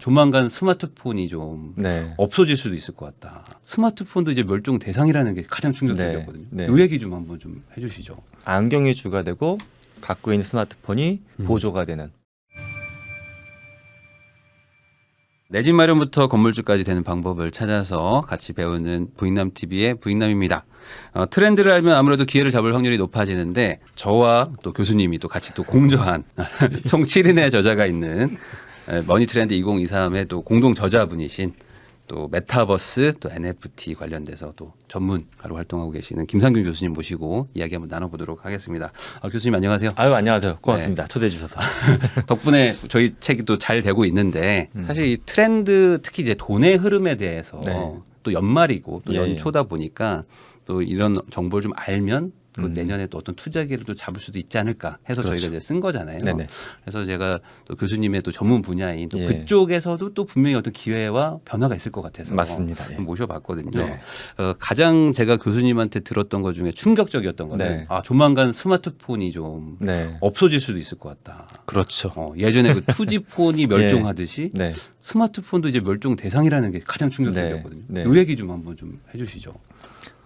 조만간 스마트폰이 좀 네. 없어질 수도 있을 것 같다. 스마트폰도 이제 멸종 대상이라는 게 가장 충격적이었거든요. 네. 이 얘기 좀 한번 좀 해주시죠. 안경이 주가 되고 갖고 있는 스마트폰이 보조가 되는. 내 집 마련부터 건물주까지 되는 방법을 찾아서 같이 배우는 부익남TV의 부익남입니다. 트렌드를 알면 아무래도 기회를 잡을 확률이 높아지는데 저와 또 교수님이 또 같이 또 공저한 총 7인의 저자가 있는 머니트렌드 2023의 또 공동 저자분이신 또 메타버스 또 NFT 관련돼서 또 전문가로 활동하고 계시는 김상균 교수님 모시고 이야기 한번 나눠보도록 하겠습니다. 교수님 안녕하세요. 아유 안녕하세요. 고맙습니다. 초대해 주셔서. 덕분에 저희 책이 또 잘 되고 있는데 사실 이 트렌드 특히 이제 돈의 흐름에 대해서 또 연말이고 또 연초다 보니까 또 이런 정보를 좀 알면 또 내년에 또 어떤 투자 기회를 또 잡을 수도 있지 않을까 해서 저희가 이제 쓴 거잖아요. 네네. 그래서 제가 또 교수님의 또 전문 분야인 또 그쪽에서도 또 분명히 어떤 기회와 변화가 있을 것 같아서 맞습니다. 모셔봤거든요. 네. 가장 제가 교수님한테 들었던 것 중에 충격적이었던 거는 조만간 스마트폰이 좀 없어질 수도 있을 것 같다. 그렇죠. 예전에 그 투지폰이 멸종하듯이 스마트폰도 이제 멸종 대상이라는 게 가장 충격적이었거든요. 이 얘기 좀 한번 좀 해주시죠.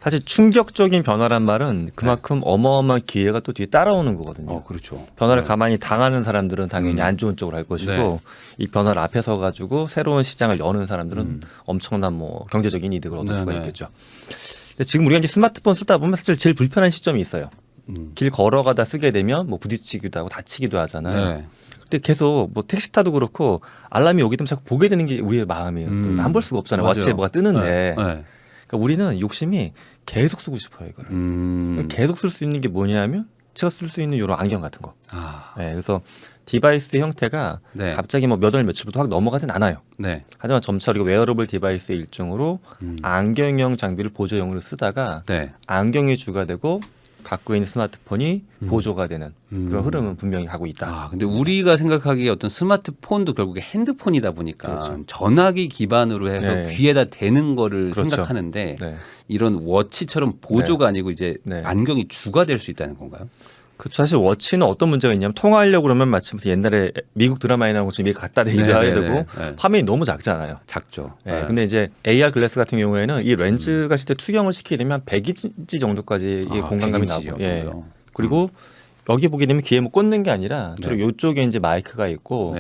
사실 충격적인 변화란 말은 그만큼 어마어마한 기회가 또 뒤에 따라오는 거거든요. 그렇죠. 변화를 가만히 당하는 사람들은 당연히 안 좋은 쪽으로 할 것이고 이 변화를 앞에 서 가지고 새로운 시장을 여는 사람들은 엄청난 뭐 경제적인 이득을 얻을 수가 있겠죠. 근데 지금 우리가 이제 스마트폰 쓰다 보면 사실 제일 불편한 시점이 있어요. 길 걸어가다 쓰게 되면 뭐 부딪히기도 하고 다치기도 하잖아요. 근데 계속 뭐 택시 타도 그렇고 알람이 오게 되면 자꾸 보게 되는 게 우리의 마음이에요. 안 볼 수가 없잖아요. 워치에 뭐가 뜨는데. 그러니까 우리는 욕심이 계속 쓰고 싶어요, 이거를. 계속 쓸 수 있는 게 뭐냐면 제가 쓸 수 있는 이런 안경 같은 거. 그래서 디바이스 형태가 갑자기 뭐 몇 월 며칠부터 확 넘어가진 않아요. 하지만 점차 우리가 웨어러블 디바이스의 일종으로 안경형 장비를 보조용으로 쓰다가 안경이 주가 되고 갖고 있는 스마트폰이 보조가 되는 그런 흐름은 분명히 가고 있다. 근데 우리가 생각하기에 어떤 스마트폰도 결국에 핸드폰이다 보니까 전화기 기반으로 해서 귀에다 대는 거를 생각하는데 이런 워치처럼 보조가 아니고 이제 안경이 주가 될 수 있다는 건가요? 그렇죠. 사실 워치는 어떤 문제가 있냐면 통화하려고 그러면 마치 무슨 옛날에 미국 드라마에 나온 것처럼 이게 갖다 대기도 해야 되고 화면이 너무 작잖아요. 작죠. 근데 이제 AR 글래스 같은 경우에는 이 렌즈가 실제 투영을 시키게 되면 한 100인치 정도까지 공간감이 나고 그리고 여기 보게 되면 귀에 뭐 꽂는 게 아니라 주로 이쪽에 이제 마이크가 있고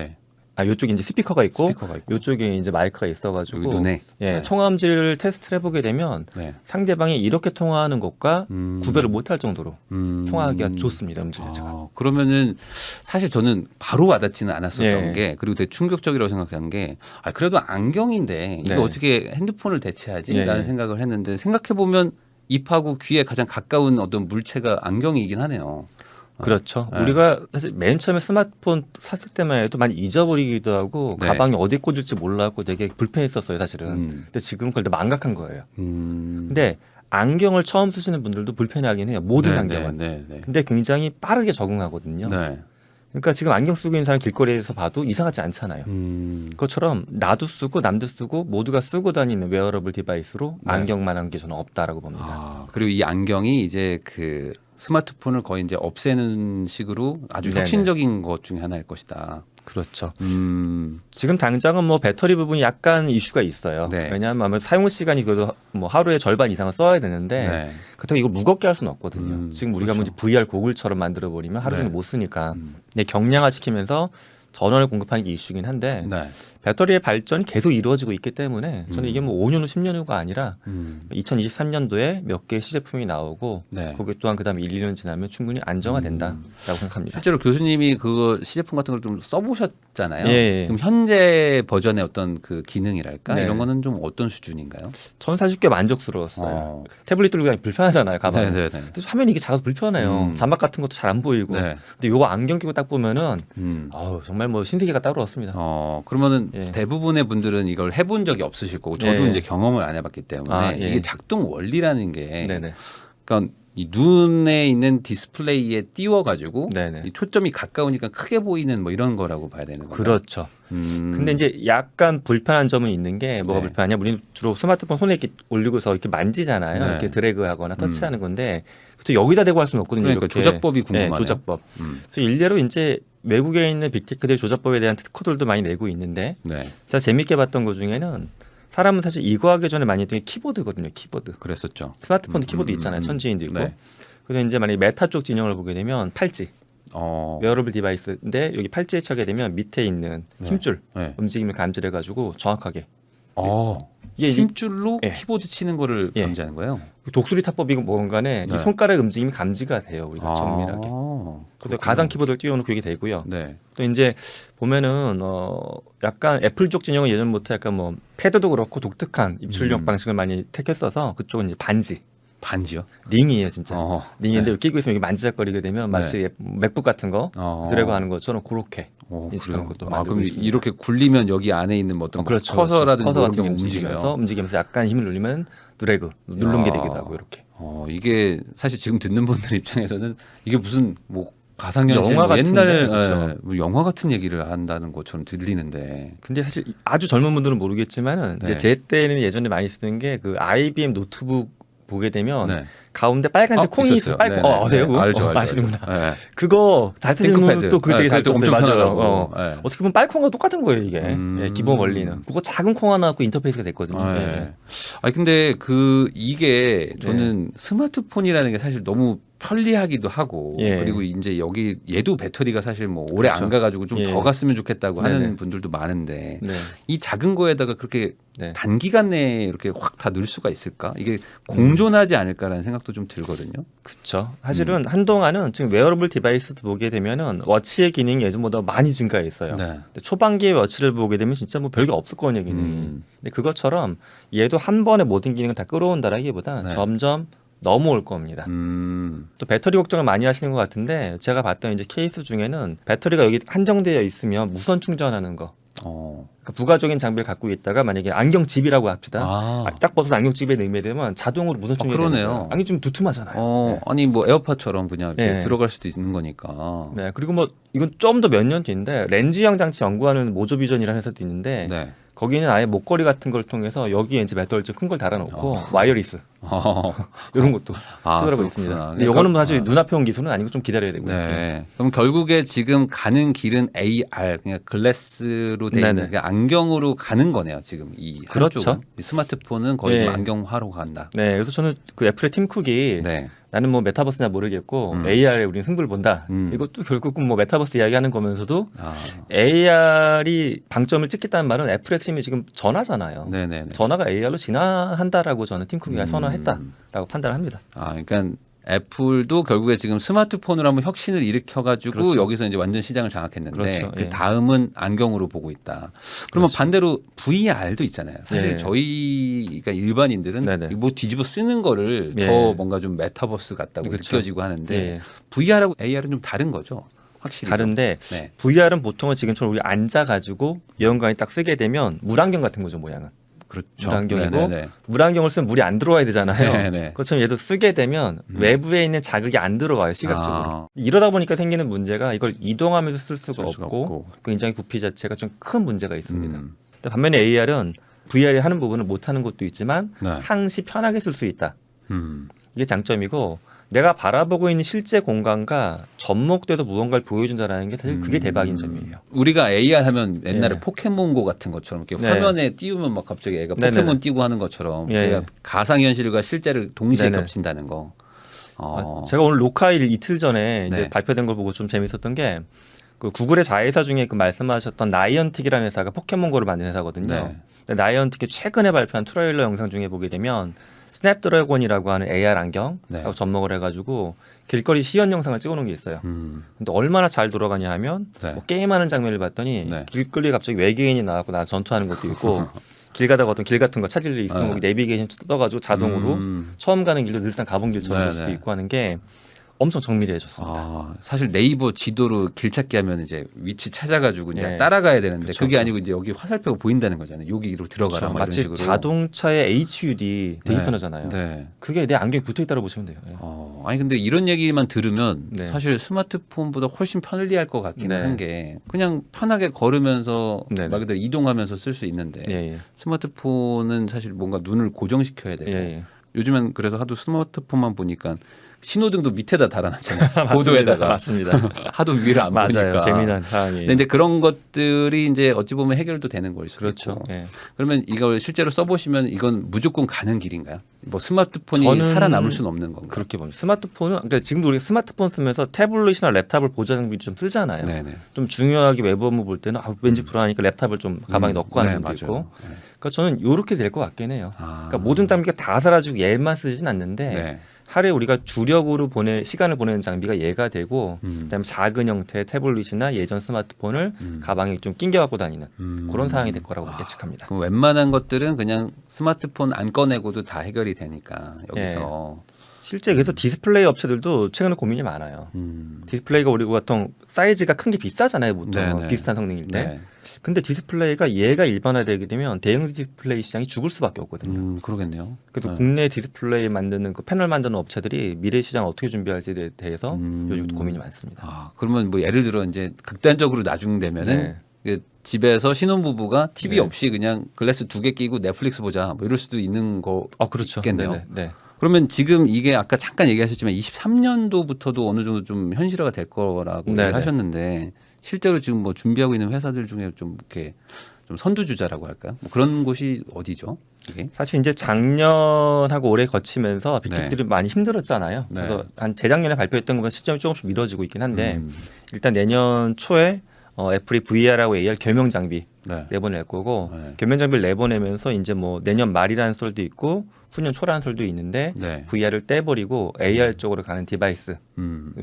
이쪽에 이제 스피커가 있고 이쪽에 이제 마이크가 있어가지고 눈에. 통화음질 테스트를 해보게 되면 상대방이 이렇게 통화하는 것과 구별을 못할 정도로 통화하기가 좋습니다. 음질 자체가. 그러면은 사실 저는 바로 와닿지는 않았었던 게 그리고 되게 충격적이라고 생각하는 게 그래도 안경인데 이거 어떻게 핸드폰을 대체하지라는 생각을 했는데 생각해 보면 입하고 귀에 가장 가까운 어떤 물체가 안경이긴 하네요. 그렇죠. 우리가 사실 맨 처음에 스마트폰 샀을 때만 해도 많이 잊어버리기도 하고 가방에 어디 꽂을지 몰라갖고 되게 불편했었어요, 사실은. 근데 지금 그걸 다 망각한 거예요. 근데 안경을 처음 쓰시는 분들도 불편해하긴 해요. 모든 안경은. 근데 굉장히 빠르게 적응하거든요. 그러니까 지금 안경 쓰고 있는 사람 길거리에서 봐도 이상하지 않잖아요. 그것처럼 나도 쓰고 남도 쓰고 모두가 쓰고 다니는 웨어러블 디바이스로 안경만한 게 저는 없다라고 봅니다. 그리고 이 안경이 이제 그 스마트폰을 거의 이제 없애는 식으로 아주 혁신적인 것 중에 하나일 것이다. 그렇죠. 지금 당장은 뭐 배터리 부분이 약간 이슈가 있어요. 왜냐하면 아무래도 사용 시간이 그래도 뭐 하루의 절반 이상은 써야 되는데 그렇다고 이걸 무겁게 할 수는 없거든요. 지금 우리가 뭐 VR 고글처럼 만들어 버리면 하루 종일 못 쓰니까 경량화 시키면서 전원을 공급하는 게 이슈긴 한데 배터리의 발전이 계속 이루어지고 있기 때문에 저는 이게 뭐 5년 후 10년 후가 아니라 2023년도에 몇 개의 시제품이 나오고 거기에 또한 그다음에 1, 2년 지나면 충분히 안정화된다라고 생각합니다. 실제로 교수님이 그거 시제품 같은 걸 좀 써보셨잖아요. 그럼 현재 버전의 어떤 그 기능이랄까 이런 거는 좀 어떤 수준인가요? 저는 사실 꽤 만족스러웠어요. 태블릿 들고 다니기 불편하잖아요, 가방에. 근데 화면이 이게 작아서 불편해요. 자막 같은 것도 잘 안 보이고. 근데 이거 안경 끼고 딱 보면은 정말 뭐 신세계가 따로 왔습니다. 그러면은 대부분의 분들은 이걸 해본 적이 없으실 거고 저도 이제 경험을 안 해봤기 때문에 이게 작동 원리라는 게 그러니까 이 눈에 있는 디스플레이에 띄워가지고 이 초점이 가까우니까 크게 보이는 뭐 이런 거라고 봐야 되는 거죠. 그렇죠. 근데 이제 약간 불편한 점은 있는 게 뭐가 불편하냐? 우리는 주로 스마트폰 손에 이렇게 올리고서 이렇게 만지잖아요. 이렇게 드래그하거나 터치하는 건데 또 여기다 대고 할 수는 없거든요. 그러니까 이렇게. 조작법이 궁금하네요. 조작법. 그래서 일례로 이제 외국에 있는 빅테크들 조작법에 대한 특허들도 많이 내고 있는데 네. 제가 재밌게 봤던 것 중에는 사람은 사실 이거 하기 전에 많이 했던 게 키보드거든요. 키보드. 그랬었죠. 스마트폰 키보드 있잖아요. 천지인도 있고. 네. 그래서 이제 만약에 메타 쪽 진영을 보게 되면 팔찌, 웨어러블 디바이스인데 여기 팔찌에 차게 되면 밑에 있는 네. 힘줄 네. 움직임을 감지해가지고 정확하게 이게 힘줄로 예. 키보드 치는 거를 예. 감지하는 거예요? 독수리 타법이고 뭐건 간에 네. 이 손가락 움직임이 감지가 돼요. 우리가 정밀하게. 그래서 가상 키보드를 띄워놓고 이게 되고요. 네. 또 이제 보면은 약간 애플 쪽 진영은 예전부터 약간 뭐 패드도 그렇고 독특한 입출력 방식을 많이 택했어서 그쪽은 이제 반지요? 링이에요 진짜. 링인데 네. 끼고 있으면 이게 만지작거리게 되면 마치 맥북 같은 거 드래그 하는 것처럼 그렇게 인식하는 것도 만들고 그럼 있습니다. 이렇게 굴리면 여기 안에 있는 뭐 어떤 그렇죠, 커서라든지 커서 이런 같은 게 게 움직여요. 움직이면서 약간 힘을 누르면 드래그 누른 게 되기도 하고 이렇게. 이게 사실 지금 듣는 분들 입장에서는 이게 무슨 뭐 가상현실 영화 뭐 같은데, 옛날 그렇죠. 뭐 영화 같은 얘기를 한다는 것처럼 들리는데. 근데 사실 아주 젊은 분들은 모르겠지만은 네. 이제 제 때는 예전에 많이 쓰던 게 그 IBM 노트북 보게 되면 네. 가운데 빨간색 콩이 있었어요. 있어요. 네, 네, 아세요? 네. 그거? 알죠. 아시는구나. 네. 그거 잘 쓰시는 탱크패드. 분도 그거 되게 잘 그것도 썼어요. 엄청 맞아요. 편하다고. 네. 어떻게 보면 빨콩과 똑같은 거예요 이게. 예, 기본 원리는. 그거 작은 콩 하나 갖고 인터페이스가 됐거든요. 네. 예. 아니 근데 이게 저는 스마트폰이라는 게 사실 너무 편리하기도 하고 예. 그리고 이제 여기 얘도 배터리가 사실 뭐 오래 그렇죠. 안 가가지고 좀 더 예. 갔으면 좋겠다고 하는 네네. 분들도 많은데 네. 이 작은 거에다가 그렇게 네. 단기간 내에 이렇게 확 다 넣을 수가 있을까? 이게 공존하지 않을까라는 생각도 좀 들거든요. 그렇죠. 사실은 한동안은 지금 웨어러블 디바이스도 보게 되면은 워치의 기능이 예전보다 많이 증가했어요. 네. 근데 초반기에 워치를 보게 되면 진짜 뭐 별게 없었거든요 기능이. 근데 그것처럼 얘도 한 번에 모든 기능을 다 끌어온다라기보다 네. 점점 넘어올 겁니다. 또 배터리 걱정을 많이 하시는 것 같은데 제가 봤던 이제 케이스 중에는 배터리가 여기 한정되어 있으면 무선 충전하는 거. 그러니까 부가적인 장비를 갖고 있다가 만약에 안경집이라고 합시다. 딱 벗어서 안경집에 넣으면 되면 자동으로 무선 충전이 되는 그러네요. 거예요. 안경 좀 두툼하잖아요. 네. 아니 뭐 에어팟처럼 그냥 이렇게 네. 들어갈 수도 있는 거니까. 네, 그리고 뭐 이건 좀 더 몇 년 뒤인데 렌즈형 장치 연구하는 모조비전이라는 회사도 있는데 네. 거기는 아예 목걸이 같은 걸 통해서 여기에 이제 배터리 좀 큰 걸 달아놓고 와이어리스 이런 것도 쓰더라고 그렇구나. 있습니다. 근데 이거는 사실 눈앞에 온 기술은 아니고 좀 기다려야 되고요. 네. 그럼 결국에 지금 가는 길은 AR, 그냥 글래스로 돼 있는 네네. 그러니까 안경으로 가는 거네요. 지금 이 그렇죠. 한쪽은 이 스마트폰은 거의 네. 좀 안경화로 간다. 네, 그래서 저는 그 애플의 팀 쿡이 네. 나는 뭐 메타버스냐 모르겠고 AR에 우리는 승부를 본다. 이것도 결국은 뭐 메타버스 이야기하는 거면서도 AR이 방점을 찍겠다는 말은 애플 핵심이 지금 전화잖아요. 네네네. 전화가 AR로 진화한다라고 저는 팀 쿡이 선언했다라고 판단합니다. 그러니까 애플도 결국에 지금 스마트폰으로 한번 혁신을 일으켜가지고 그렇죠. 여기서 이제 완전 시장을 장악했는데 그렇죠. 그 예. 다음은 안경으로 보고 있다. 그러면 그렇죠. 반대로 VR도 있잖아요. 사실 예. 저희가 일반인들은 네네. 뭐 뒤집어 쓰는 거를 예. 더 뭔가 좀 메타버스 같다고 그렇죠. 느껴지고 하는데 예. VR하고 AR은 좀 다른 거죠. 확실히. 다른데 네. VR은 보통은 지금처럼 우리 앉아가지고 영광이 딱 쓰게 되면 물안경 같은 거죠 모양은. 그렇죠. 물안경이고 네네네. 물안경을 쓰면 물이 안 들어와야 되잖아요. 네네. 그것처럼 얘도 쓰게 되면 외부에 있는 자극이 안 들어와요 시각적으로. 이러다 보니까 생기는 문제가 이걸 이동하면서 쓸 수가 없고 그 인장의 부피 자체가 좀 큰 문제가 있습니다. 근데 반면에 AR은 VR이 하는 부분을 못 하는 것도 있지만 네. 항시 편하게 쓸 수 있다. 음. 이게 장점이고 내가 바라보고 있는 실제 공간과 접목돼도 무언가를 보여준다는 게 사실 그게 대박인 점이에요. 우리가 AR 하면 옛날에 예. 포켓몬고 같은 것처럼 이렇게 네. 화면에 띄우면 막 갑자기 애가 네네네. 포켓몬 띄고 하는 것처럼 예. 얘가 가상현실과 실제를 동시에 네네. 겹친다는 거. 제가 오늘 로카일 이틀 전에 이제 네. 발표된 걸 보고 좀 재밌었던 게 그 구글의 자회사 중에 그 말씀하셨던 나이언틱이라는 회사가 포켓몬고를 만든 회사거든요. 네. 근데 나이언틱이 최근에 발표한 트레일러 영상 중에 보게 되면 스냅드래곤이라고 하는 AR 안경하고 네. 접목을 해가지고 길거리 시연 영상을 찍어놓은 게 있어요. 근데 얼마나 잘 돌아가냐 하면 네. 뭐 게임하는 장면을 봤더니 네. 길거리에 갑자기 외계인이 나와서 나 전투하는 것도 있고 길 가다가 어떤 길 같은 거 찾을 일이 있으면 네. 거기 내비게이션 떠가지고 자동으로 처음 가는 길도 늘상 가본 길처럼 될 수도 네네. 있고 하는 게 엄청 정밀해졌습니다. 사실 네이버 지도로 길 찾기 하면 이제 위치 찾아가지고 이제 예. 따라가야 되는데 그쵸, 그게 그쵸. 아니고 이제 여기 화살표가 보인다는 거잖아요. 여기로 들어가라 그렇죠. 막 마치 이런 식으로. 자동차의 HUD 되게 네. 편하잖아요. 네. 그게 내 안경에 붙어 있다고 보시면 돼요. 예. 아니 근데 이런 얘기만 들으면 네. 사실 스마트폰보다 훨씬 편리할 것 같기는 네. 한 게 그냥 편하게 걸으면서 네네. 말 그대로 이동하면서 쓸 수 있는데 예, 예. 스마트폰은 사실 뭔가 눈을 고정시켜야 되고 예, 예. 요즘엔 그래서 하도 스마트폰만 보니까 신호등도 밑에다 달아놨잖아요. 보도에다가. 맞습니다. 하도 위를 안 맞아요. 보니까. 재미난 사항이에요. 근데 이제 그런 것들이 이제 어찌 보면 해결도 되는 걸 수도 그렇죠. 있고. 예. 그러면 이걸 실제로 써보시면 이건 무조건 가는 길인가요? 뭐 스마트폰이 저는 살아남을 수는 없는 건가요? 그렇게 봅니다. 스마트폰은 그러니까 지금도 우리가 스마트폰 쓰면서 태블릿이나 랩탑을 보조 장비 좀 쓰잖아요. 네네. 좀 중요하게 외부 업무 볼 때는 왠지 불안하니까 랩탑을 좀 가방에 넣고 가는 분도 맞아요. 있고. 네. 그러니까 저는 이렇게 될 것 같긴 해요. 아. 그러니까 모든 장비가 다 사라지고 얘만 쓰진 않는데 네. 하루에 우리가 주력으로 시간을 보내는 장비가 얘가 되고 그다음에 작은 형태의 태블릿이나 예전 스마트폰을 가방에 좀 낑겨 갖고 다니는 그런 상황이 될 거라고 예측합니다. 그럼 웬만한 것들은 그냥 스마트폰 안 꺼내고도 다 해결이 되니까 여기서. 실제 그래서 디스플레이 업체들도 최근에 고민이 많아요. 디스플레이가 우리 보통 사이즈가 큰 게 비싸잖아요. 보통 네네. 비슷한 성능일 때. 네. 근데 디스플레이가 얘가 일반화되게 되면 대형 디스플레이 시장이 죽을 수밖에 없거든요. 그러겠네요. 그래서 네. 국내 디스플레이 만드는 그 패널 만드는 업체들이 미래 시장을 어떻게 준비할지에 대해서 요즘도 고민이 많습니다. 아, 그러면 뭐 예를 들어 이제 극단적으로 나중되면은 네. 그 집에서 신혼부부가 TV 네. 없이 그냥 글래스 2개 끼고 넷플릭스 보자 뭐 이럴 수도 있는 거 그렇죠. 있겠네요. 네네. 네. 그러면 지금 이게 아까 잠깐 얘기하셨지만 23년도부터도 어느 정도 좀 현실화가 될 거라고 네네. 얘기하셨는데 실제로 지금 뭐 준비하고 있는 회사들 중에 좀 이렇게 좀 선두주자라고 할까요? 뭐 그런 곳이 어디죠? 이게? 사실 이제 작년하고 올해 거치면서 빅테크들이 많이 힘들었잖아요. 네. 그래서 한 재작년에 발표했던 것보다 시점이 조금씩 미뤄지고 있긴 한데 일단 내년 초에 애플이 VR하고 AR 겸용 장비 네. 내보낼 거고 네. 겸용 장비를 내보내면서 이제 뭐 내년 말이라는 썰도 있고 후년 초라는 설도 있는데 네. VR을 떼버리고 AR 쪽으로 가는 디바이스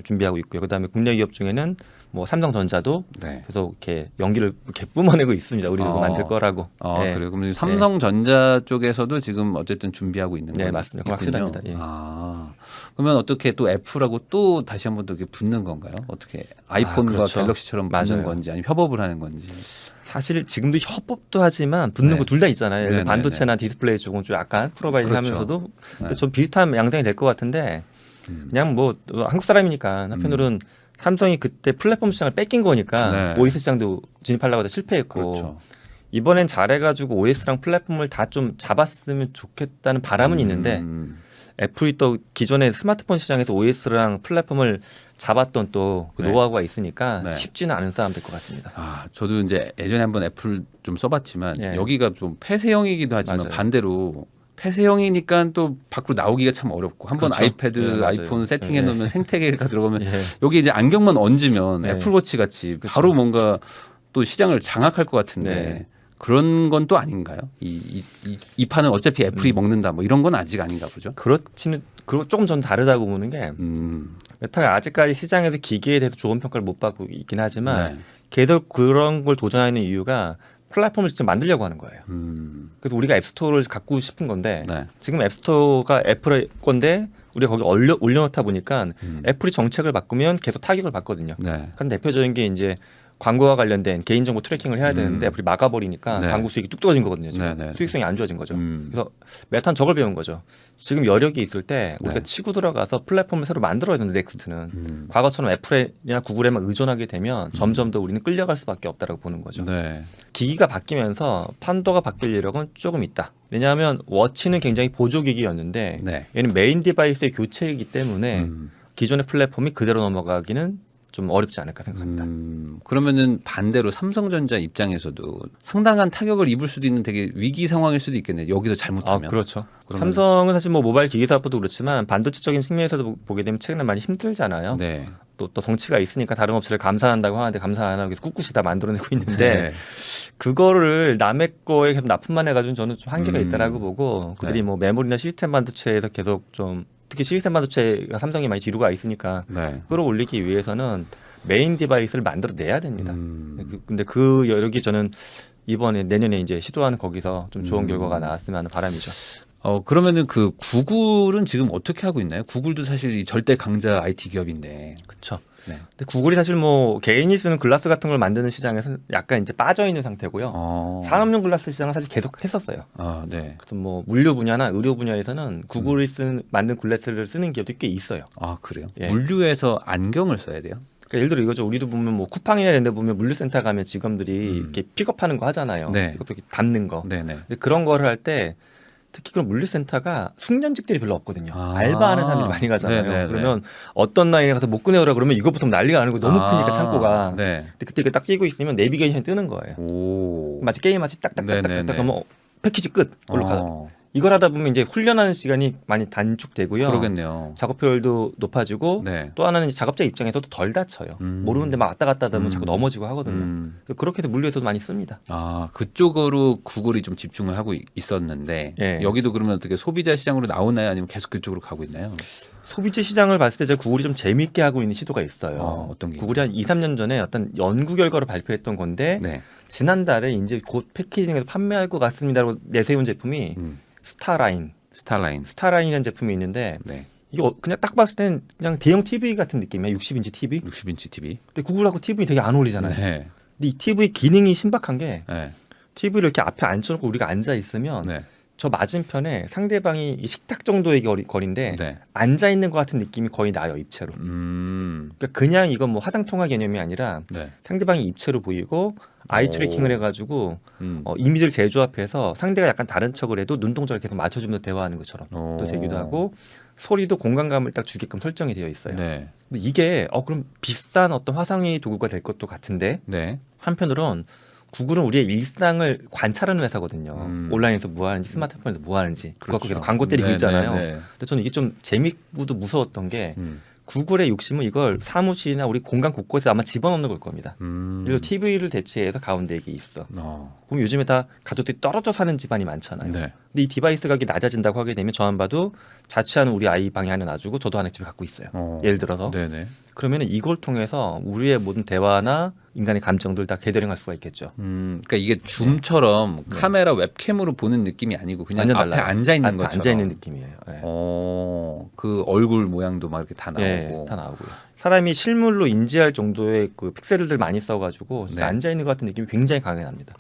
준비하고 있고요. 그다음에 국내 기업 중에는 뭐 삼성전자도 네. 계속 이렇게 연기를 이렇게 뿜어내고 있습니다. 우리가 그거 만들 거라고. 네. 그래요. 그럼 삼성전자 쪽에서도 지금 어쨌든 준비하고 있는 거예요. 네, 맞습니다. 확실합니다. 예. 그러면 어떻게 또 애플하고 또 다시 한번 또 이렇게 붙는 건가요? 어떻게 아이폰과 그렇죠. 갤럭시처럼 붙는 맞아요. 건지 아니면 협업을 하는 건지. 사실 지금도 협업도 하지만 붙는 네. 거 둘 다 있잖아요. 예를 들어 네네네. 반도체나 디스플레이 쪽은 좀 약간 프로바이딩 그렇죠. 하면서도 네. 좀 비슷한 양상이 될 것 같은데 그냥 뭐 한국 사람이니까 한편으로는 삼성이 그때 플랫폼 시장을 뺏긴 거니까 네. OS 시장도 진입하려고 하다 실패했고 그렇죠. 이번엔 잘해가지고 OS랑 플랫폼을 다 좀 잡았으면 좋겠다는 바람은 있는데 애플이 또 기존의 스마트폰 시장에서 OS랑 플랫폼을 잡았던 또 그 네. 노하우가 있으니까 네. 쉽지는 않은 싸움 될 것 같습니다. 저도 이제 예전에 한번 애플 좀 써봤지만 예. 여기가 좀 폐쇄형이기도 하지만 맞아요. 반대로 폐쇄형이니까 또 밖으로 나오기가 참 어렵고 한번 그렇죠. 아이패드, 예, 맞아요. 아이폰 세팅해 예. 놓으면 생태계가 들어가면 예. 여기 이제 안경만 얹으면 네. 애플워치 같이 그쵸. 바로 뭔가 또 시장을 장악할 것 같은데 네. 그런 건 또 아닌가요? 이 판은 어차피 애플이 먹는다 뭐 이런 건 아직 아닌가 보죠. 그렇지는 조금 전 다르다고 보는 게 메타가 아직까지 시장에서 기기에 대해서 좋은 평가를 못 받고 있긴 하지만 네. 계속 그런 걸 도전하는 이유가 플랫폼을 직접 만들려고 하는 거예요. 그래서 우리가 앱스토어를 갖고 싶은 건데 네. 지금 앱스토어가 애플의 건데 우리가 거기 올려놓다 보니까 애플이 정책을 바꾸면 계속 타격을 받거든요. 네. 한 대표적인 게 이제 광고와 관련된 개인정보 트래킹을 해야 되는데 애플이 막아버리니까 네. 광고 수익이 뚝 떨어진 거거든요. 지금. 네, 네, 네. 수익성이 안 좋아진 거죠. 그래서 메타는 저걸 배운 거죠. 지금 여력이 있을 때 우리가 네. 치고 들어가서 플랫폼을 새로 만들어야 되는데 넥스트는 과거처럼 애플이나 구글에만 의존하게 되면 점점 더 우리는 끌려갈 수밖에 없다라고 보는 거죠. 네. 기기가 바뀌면서 판도가 바뀔 여력은 조금 있다. 왜냐하면 워치는 굉장히 보조기기였는데 네. 얘는 메인 디바이스의 교체이기 때문에 기존의 플랫폼이 그대로 넘어가기는 좀 어렵지 않을까 생각합니다. 그러면은 반대로 삼성전자 입장에서도 상당한 타격을 입을 수도 있는 되게 위기 상황일 수도 있겠네요. 여기서 잘못하면. 그렇죠. 그러면- 삼성은 사실 뭐 모바일 기기 사업도 그렇지만 반도체적인 측면에서도 보게 되면 최근에 많이 힘들잖아요. 네. 또 덩치가 있으니까 다른 업체를 감산한다고 하는데 감산 안 하고 계속 꿋꿋이 다 만들어내고 있는데 네. 그거를 남의 거에 계속 납품만 해가지고 저는 좀 한계가 있다라고 보고 그들이 네. 뭐 메모리나 시스템 반도체에서 계속 좀 특히 시스템 반도체가 삼성이 많이 뒤로 가 있으니까 네. 끌어올리기 위해서는 메인 디바이스를 만들어내야 됩니다. 근데 그 여력이 저는 이번에 내년에 이제 시도하는 거기서 좀 좋은 결과가 나왔으면 하는 바람이죠. 그러면은 그 구글은 지금 어떻게 하고 있나요? 구글도 사실 이 절대 강자 IT 기업인데. 그렇죠. 네. 근데 구글이 사실 뭐 개인이 쓰는 글라스 같은 걸 만드는 시장에서 약간 이제 빠져 있는 상태고요. 산업용 글라스 시장은 사실 계속 했었어요. 네. 그래서 뭐 물류 분야나 의료 분야에서는 구글이 만든 글라스를 쓰는 기업도 꽤 있어요. 그래요? 예. 물류에서 안경을 써야 돼요? 그러니까 예를 들어 이거죠. 우리도 보면 뭐 쿠팡이나 이런 데 보면 물류센터 가면 직원들이 이렇게 픽업하는 거 하잖아요. 네. 이것도 이렇게 담는 거. 네네. 근데 그런 거를 할 때 특히 그런 물류센터가 숙련직들이 별로 없거든요. 아. 알바하는 사람들이 많이 가잖아요. 네네네. 그러면 어떤 나이에 가서 못 꺼내오라 그러면 이것부터 날리가 나는 거 너무 크니까 창고가. 네. 근데 그때 이거 딱 끼고 있으면 내비게이션이 뜨는 거예요. 오. 마치 게임 마치 딱딱딱딱딱 네네네. 하면 패키지 끝 올라가. 어, 이걸 하다 보면 이제 훈련하는 시간이 많이 단축되고요. 그러겠네요. 작업 효율도 높아지고 네. 또 하나는 이제 작업자 입장에서도 덜 다쳐요. 모르는데 막 왔다 갔다 하다 보면 자꾸 넘어지고 하거든요. 그렇게 해서 물류에서도 많이 씁니다. 아, 그쪽으로 구글이 좀 집중을 하고 있었는데 예. 여기도 그러면 어떻게 소비자 시장으로 나오나요? 아니면 계속 그쪽으로 가고 있나요? 소비재 시장을 봤을 때 제가 구글이 좀 재밌게 하고 있는 시도가 있어요. 어떤 게 구글이 한 2, 3년 전에 어떤 연구 결과를 발표했던 건데 네. 지난달에 이제 곧 패키징에서 판매할 것 같습니다라고 내세운 제품이 스타라인. 스타라인. 스타라인이라는 제품이 있는데 네. 이게 그냥 딱 봤을 때는 그냥 대형 TV 같은 느낌이야. 60인치 TV. 60인치 TV. 근데 구글하고 TV 되게 안 어울리잖아요. 네. 근데 이 TV 기능이 신박한 게 네. TV를 이렇게 앞에 앉혀놓고 우리가 앉아 있으면 네. 저 맞은편에 상대방이 이 식탁 정도의 거리인데 네. 앉아 있는 것 같은 느낌이 거의 나요 입체로. 그러니까 그냥 이건 뭐 화상 통화 개념이 아니라 네. 상대방이 입체로 보이고 아이 트래킹을 해가지고 음. 이미지를 재조합해서 상대가 약간 다른 척을 해도 눈동자를 계속 맞춰주면서 대화하는 것처럼 또 되기도 하고 소리도 공간감을 딱 주게끔 설정이 되어 있어요. 네. 근데 이게 그럼 비싼 어떤 화상회의 도구가 될 것도 같은데 네. 한편으론 구글은 우리의 일상을 관찰하는 회사거든요. 온라인에서 뭐 하는지 스마트폰에서 뭐 하는지 그거 갖고 계속 광고 때리고 네, 있잖아요. 네, 네. 근데 저는 이게 좀 재밌고도 무서웠던 게 구글의 욕심은 이걸 사무실이나 우리 공간 곳곳에 아마 집어넣는 걸 겁니다. 그리고 TV를 대체해서 가운데 이게 있어. 그럼 요즘에 다 가족들이 떨어져 사는 집안이 많잖아요. 네. 근데 이 디바이스 가격이 낮아진다고 하게 되면 저만 봐도 자취하는 우리 아이 방에 하나 놔주고 저도 하나 집에 갖고 있어요. 예를 들어서. 네네. 그러면 이걸 통해서 우리의 모든 대화나 인간의 감정들 다 개대령할 수가 있겠죠. 그러니까 이게 줌처럼 카메라 웹캠으로 보는 느낌이 아니고 그냥 완전 앞에 달라요. 앉아 있는 앞에 것처럼. 앉아 있는 느낌이에요. 네. 그 얼굴 모양도 막 이렇게 다 나오고. 네, 다 나오고요. 사람이 실물로 인지할 정도의 그 픽셀들 많이 써가지고 진짜 네. 앉아 있는 것 같은 느낌이 굉장히 강하게 납니다.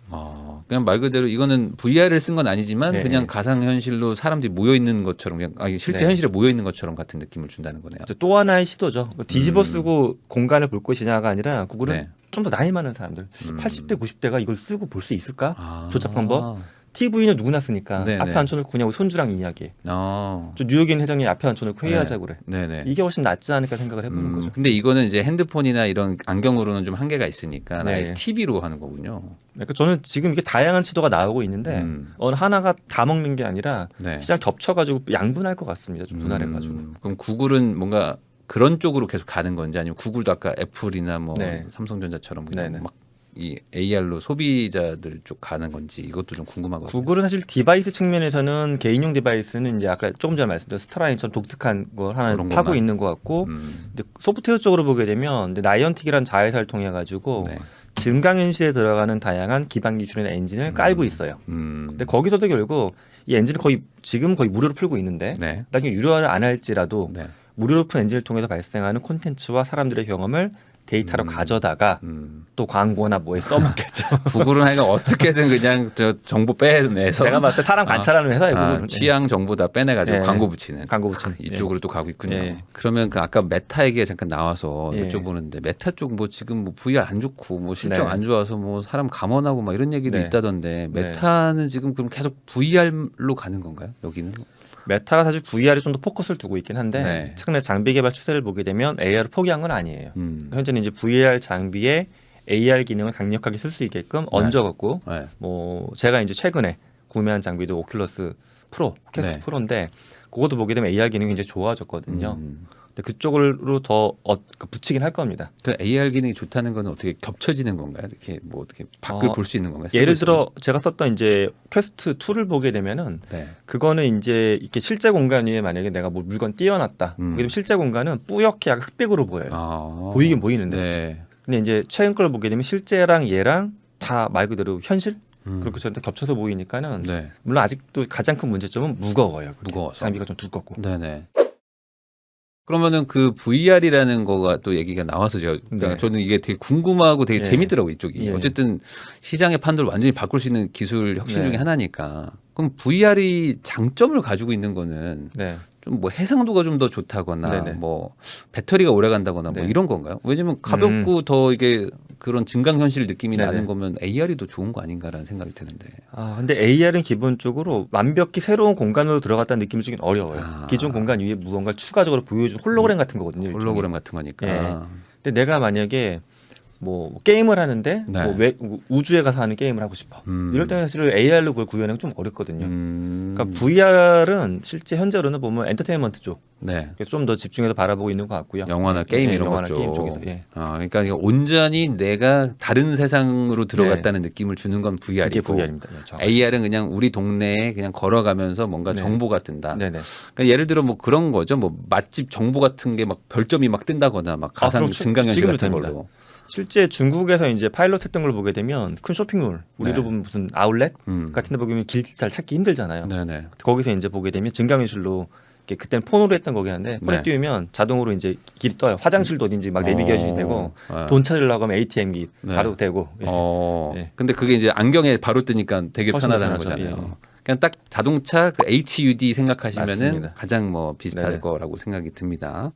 그냥 말 그대로 이거는 VR을 쓴 건 아니지만 네. 그냥 가상현실로 사람들이 모여 있는 것처럼 그냥 실제 네. 현실에 모여 있는 것처럼 같은 느낌을 준다는 거네요. 또 하나의 시도죠. 뒤집어 쓰고 공간을 볼 것이냐가 아니라 구글은 네. 좀 더 나이 많은 사람들, 80대, 90대가 이걸 쓰고 볼 수 있을까? 조작 아. 방법. TV는 누구나 쓰니까 네네. 앞에 앉혀놓고 그냥 우리 손주랑 이야기해. 아. 저 뉴욕인 회장님 앞에 앉혀놓고 회의하자고 그래. 네네. 이게 훨씬 낫지 않을까 생각을 해보는 거죠. 근데 이거는 이제 핸드폰이나 이런 안경으로는 좀 한계가 있으니까 네. 아예 TV로 하는 거군요. 그러니까 저는 지금 이게 다양한 시도가 나오고 있는데 어느 하나가 다 먹는 게 아니라 네. 시장 겹쳐가지고 양분할 것 같습니다. 좀 분할해가지고. 그럼 구글은 뭔가 그런 쪽으로 계속 가는 건지 아니면 구글도 아까 애플이나 뭐 네. 삼성전자처럼 그냥 네네. 막 이 AR로 소비자들 쪽 가는 건지 이것도 좀 궁금하거든요. 구글은 사실 디바이스 측면에서는 개인용 디바이스는 이제 아까 조금 전에 말씀드린 스타라인처럼 독특한 걸 하나 그런 파고 것만. 있는 것 같고 근데 소프트웨어 쪽으로 보게 되면 나이언틱이라는 자회사를 통해 가지고 네. 증강현실에 들어가는 다양한 기반 기술이나 엔진을 깔고 있어요. 근데 거기서도 결국 이 엔진을 지금 거의 무료로 풀고 있는데 네. 나중에 유료화를 안 할지라도 네. 무료로 푼 엔진을 통해서 발생하는 콘텐츠와 사람들의 경험을 데이터로 가져다가 또 광고나 뭐에 써먹겠죠. 구글은 하여간 어떻게든 그냥 저 정보 빼내서 제가 봤을 때 사람 관찰하는 회사예요. 구글은. 취향 정보 다 빼내가지고 네. 광고 붙이는. 광고 붙이는. 이쪽으로 또 가고 있군요. 예. 그러면 그 아까 메타 얘기가 잠깐 나와서 예. 여쭤보는데 메타 쪽 뭐 지금 뭐 VR 안 좋고 뭐 실적 네. 안 좋아서 뭐 사람 감원하고 막 이런 얘기도 네. 있다던데 네. 메타는 지금 그럼 계속 VR로 가는 건가요? 여기는? 메타가 사실 VR에 좀 더 포커스를 두고 있긴 한데 네. 최근에 장비 개발 추세를 보게 되면 AR을 포기한 건 아니에요. 현재는 이제 VR 장비에 AR 기능을 강력하게 쓸 수 있게끔 얹어갖고 네. 뭐 제가 이제 최근에 구매한 장비도 오큘러스 프로, 퀘스트 네. 프로인데 그것도 보게 되면 AR 기능이 굉장히 좋아졌거든요. 근데 그쪽으로 더 붙이긴 할 겁니다. 그 AR 기능이 좋다는 거는 어떻게 겹쳐지는 건가요? 이렇게 뭐 어떻게 밖을 볼 수 있는 건가요? 쓰고 예를 있으면? 들어 제가 썼던 이제 퀘스트 2를 보게 되면은 네. 그거는 이제 이렇게 실제 공간 위에 만약에 내가 뭐 물건 띄워놨다. 그게 되면 실제 공간은 뿌옇게 약간 흑백으로 보여요. 보이긴 보이는데. 네. 근데 이제 최근 걸 보게 되면 실제랑 얘랑 다 말 그대로 현실 그렇게 저한테 겹쳐서 보이니까는 네. 물론 아직도 가장 큰 문제점은 무거워요. 그게. 무거워서. 장비가 좀 두껍고. 네네. 그러면은 그 VR이라는 거가 또 얘기가 나와서 그러니까 네. 저는 이게 되게 궁금하고 되게 예. 재밌더라고요, 이쪽이. 예. 어쨌든 시장의 판도를 완전히 바꿀 수 있는 기술 혁신 네. 중에 하나니까. 그럼 VR이 장점을 가지고 있는 거는 네. 좀 뭐 해상도가 좀 더 좋다거나 네네. 뭐 배터리가 오래 간다거나 뭐 네. 이런 건가요? 왜냐면 가볍고 더 이게 그런 증강현실 느낌이 네네. 나는 거면 AR이 더 좋은 거 아닌가라는 생각이 드는데. 근데 AR은 기본적으로 완벽히 새로운 공간으로 들어갔다는 느낌을 주긴 어려워요. 아. 기존 공간 위에 무언가를 추가적으로 보여준 홀로그램 같은 거거든요. 일종의. 홀로그램 같은 거니까. 예. 근데 내가 만약에 뭐 게임을 하는데 네. 뭐 우주에 가서 하는 게임을 하고 싶어. 이럴 때는 사실 AR로 그걸 구현하기 좀 어렵거든요. 그러니까 VR은 실제 현재로는 보면 엔터테인먼트 쪽, 네. 좀 더 집중해서 바라보고 있는 것 같고요. 영화나 게임 이런 영화나 것 쪽. 게임 쪽에서. 예. 그러니까 이게 온전히 내가 다른 세상으로 들어갔다는 느낌을 주는 건 이게 VR이고 VR입니다. AR은 그냥 우리 동네에 그냥 걸어가면서 뭔가 네. 정보가 뜬다. 네네. 그러니까 예를 들어 뭐 그런 거죠. 뭐 맛집 정보 같은 게 막 별점이 막 뜬다거나 막 가상 그럼 증강현실 지금도 같은 됩니다. 걸로. 실제 중국에서 이제 파일럿 했던 걸 보게 되면 큰 쇼핑몰, 우리로 네. 보면 무슨 아울렛 음. 같은 데 보면 길 잘 찾기 힘들잖아요. 네네. 거기서 이제 보게 되면 증강현실로 이렇게 그때는 폰으로 했던 거긴 한데 폰에 네. 띄우면 자동으로 이제 길이 떠요. 화장실도 어딘지 막 내비게이션이 되고 네. 돈 찾으려고 하면 ATM기 네. 바로 되고. 예. 네. 근데 그게 이제 안경에 바로 뜨니까 되게 훨씬 편하다는 편하죠. 거잖아요. 그냥 딱 자동차 그 HUD 생각하시면은 맞습니다. 가장 뭐 비슷할 네네. 거라고 생각이 듭니다.